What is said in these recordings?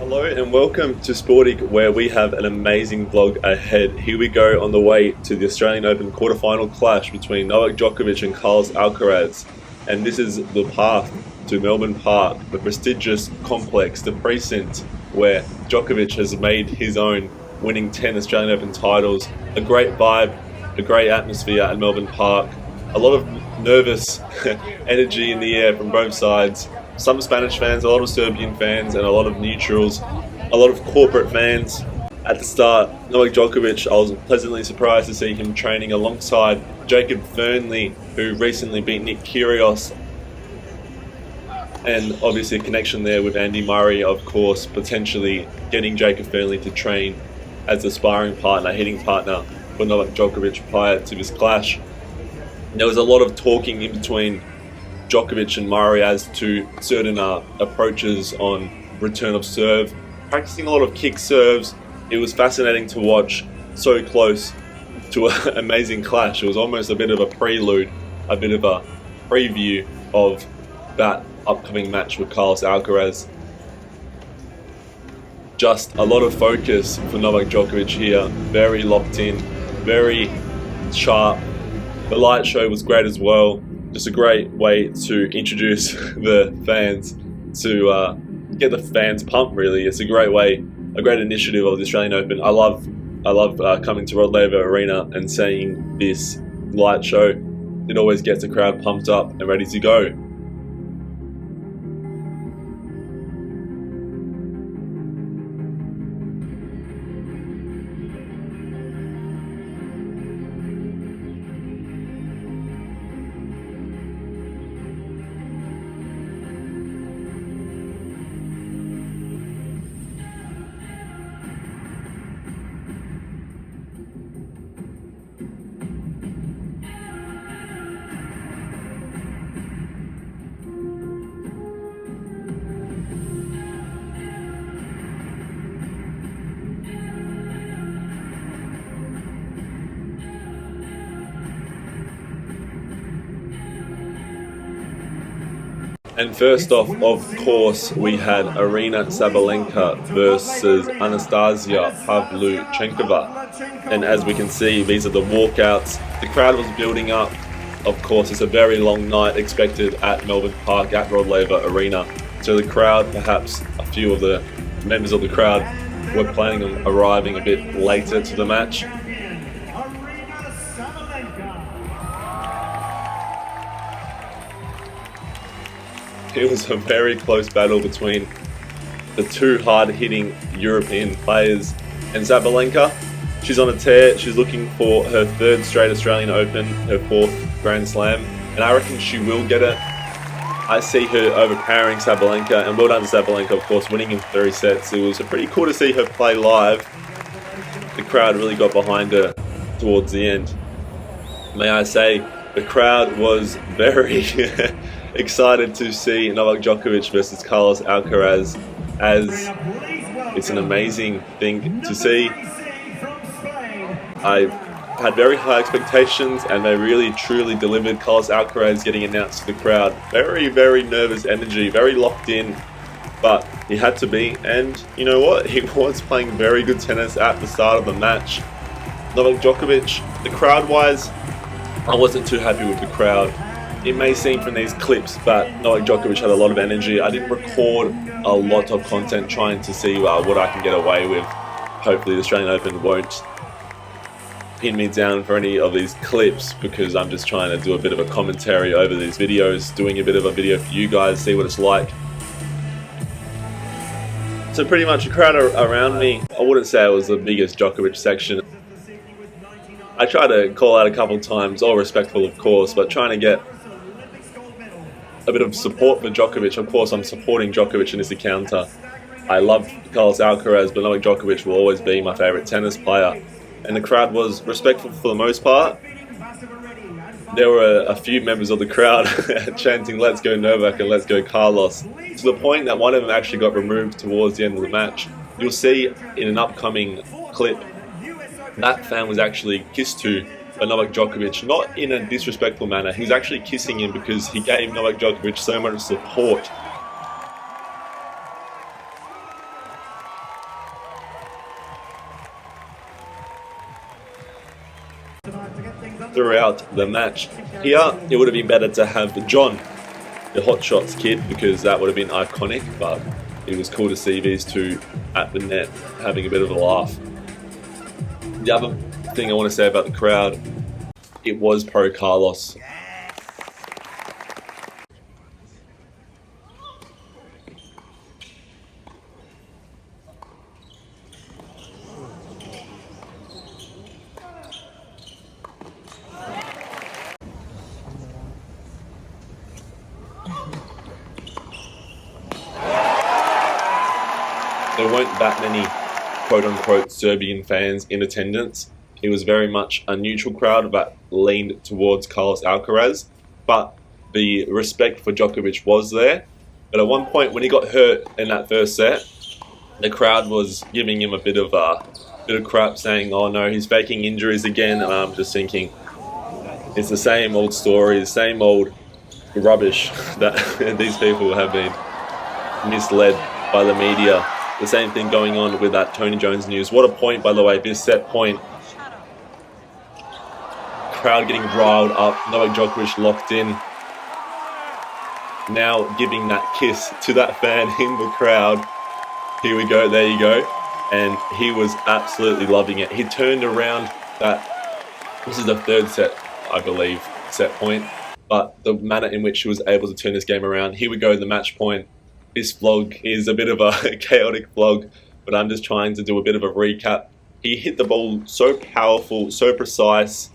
Hello and welcome to Sportic, where we have an amazing vlog ahead. Here we go on the way to the Australian Open quarterfinal clash between Novak Djokovic and Carlos Alcaraz. And this is the path to Melbourne Park, the prestigious complex, the precinct where Djokovic has made his own, winning 10 Australian Open titles. A great vibe, a great atmosphere at Melbourne Park. A lot of nervous energy in the air from both sides. Some Spanish fans, a lot of Serbian fans, and a lot of neutrals, a lot of corporate fans. At the start, Novak Djokovic, I was pleasantly surprised to see him training alongside Jacob Fernley, who recently beat Nick Kyrgios. And obviously a connection there with Andy Murray, of course, potentially getting Jacob Fernley to train as a sparring partner, hitting partner for Novak Djokovic prior to this clash. There was a lot of talking in between Djokovic and Murray as to certain approaches on return of serve, practicing a lot of kick serves. It was fascinating to watch, so close to an amazing clash. It was almost a bit of a prelude, a bit of a preview of that upcoming match with Carlos Alcaraz. Just a lot of focus for Novak Djokovic here, very locked in, very sharp. The light show was great as well. Just a great way to introduce the fans, to get the fans pumped. Really, it's a great way, a great initiative of the Australian Open. I love coming to Rod Laver Arena and seeing this light show. It always gets the crowd pumped up and ready to go. And first off, of course, we had Aryna Sabalenka versus Anastasia Pavlyuchenkova. And as we can see, these are the walkouts. The crowd was building up. Of course, it's a very long night expected at Melbourne Park, at Rod Laver Arena. So the crowd, perhaps a few of the members of the crowd, were planning on arriving a bit later to the match. It was a very close battle between the two hard-hitting European players. And Sabalenka, she's on a tear. She's looking for her third straight Australian Open, her fourth Grand Slam, and I reckon she will get it. I see her overpowering Sabalenka, and well done to Sabalenka, of course, winning in 3 sets. It was pretty cool to see her play live. The crowd really got behind her towards the end. May I say, the crowd was very excited to see Novak Djokovic versus Carlos Alcaraz, as it's an amazing thing to see. I had very high expectations and they really truly delivered. Carlos Alcaraz getting announced to the crowd. Very, very nervous energy, very locked in, but he had to be, and you know what? He was playing very good tennis at the start of the match. Novak Djokovic, the crowd-wise, I wasn't too happy with the crowd. It may seem from these clips that Novak Djokovic had a lot of energy. I didn't record a lot of content trying to see what I can get away with. Hopefully the Australian Open won't pin me down for any of these clips, because I'm just trying to do a bit of a commentary over these videos, doing a bit of a video for you guys, see what it's like. So pretty much the crowd around me, I wouldn't say it was the biggest Djokovic section. I tried to call out a couple times, all respectful of course, but trying to get a bit of support for Djokovic. Of course, I'm supporting Djokovic in this encounter. I love Carlos Alcaraz, but Novak Djokovic will always be my favourite tennis player. And the crowd was respectful for the most part. There were a few members of the crowd chanting, "Let's go Novak" and "Let's go Carlos," to the point that one of them actually got removed towards the end of the match. You'll see in an upcoming clip that fan was actually kissed to by Novak Djokovic, not in a disrespectful manner. He was actually kissing him because he gave Novak Djokovic so much support. throughout the match. Here, it would have been better to have John, the Hot Shots kid, because that would have been iconic, but it was cool to see these two at the net having a bit of a laugh. The other thing I want to say about the crowd, it was pro Carlos. There weren't that many quote-unquote Serbian fans in attendance. It was very much a neutral crowd that leaned towards Carlos Alcaraz, but the respect for Djokovic was there. But at one point when he got hurt in that first set, the crowd was giving him a bit of crap, saying, "Oh no, he's faking injuries again," and I'm just thinking, it's the same old story, the same old rubbish that these people have been misled by the media. The same thing going on with that Tony Jones news. What a point, by the way, this set point. Crowd getting riled up, Novak Djokovic locked in. Now giving that kiss to that fan in the crowd. Here we go, there you go. And he was absolutely loving it. He turned around this is the third set, I believe, set point. But the manner in which he was able to turn this game around. Here we go, the match point. This vlog is a bit of a chaotic vlog, but I'm just trying to do a bit of a recap. He hit the ball so powerful, so precise.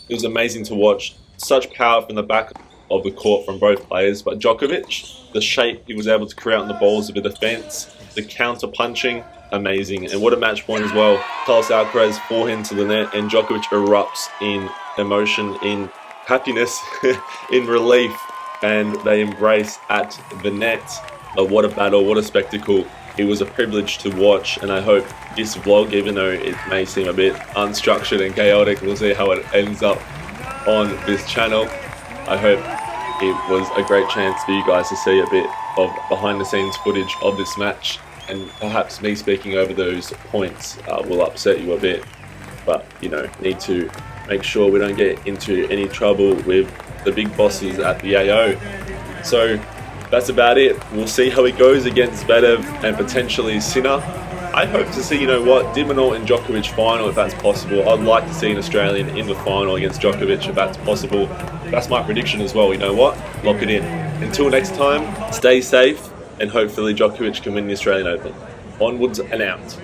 It was amazing to watch. Such power from the back of the court from both players. But Djokovic, the shape he was able to create on the balls of the defense, the counter punching, amazing. And what a match point as well. Carlos Alcaraz forehand to the net, and Djokovic erupts in emotion, in happiness, in relief, and they embrace at the net. What a battle, what a spectacle. It was a privilege to watch, and I hope this vlog, even though it may seem a bit unstructured and chaotic, we'll see how it ends up on this channel. I hope it was a great chance for you guys to see a bit of behind the scenes footage of this match, and perhaps me speaking over those points will upset you a bit, but you know, need to make sure we don't get into any trouble with the big bosses at the AO. So that's about it. We'll see how it goes against Zverev and potentially Sinner. I hope to see, you know what, Dimonov and Djokovic final if that's possible. I'd like to see an Australian in the final against Djokovic if that's possible. That's my prediction as well, you know what? Lock it in. Until next time, stay safe, and hopefully Djokovic can win the Australian Open. Onwards and out.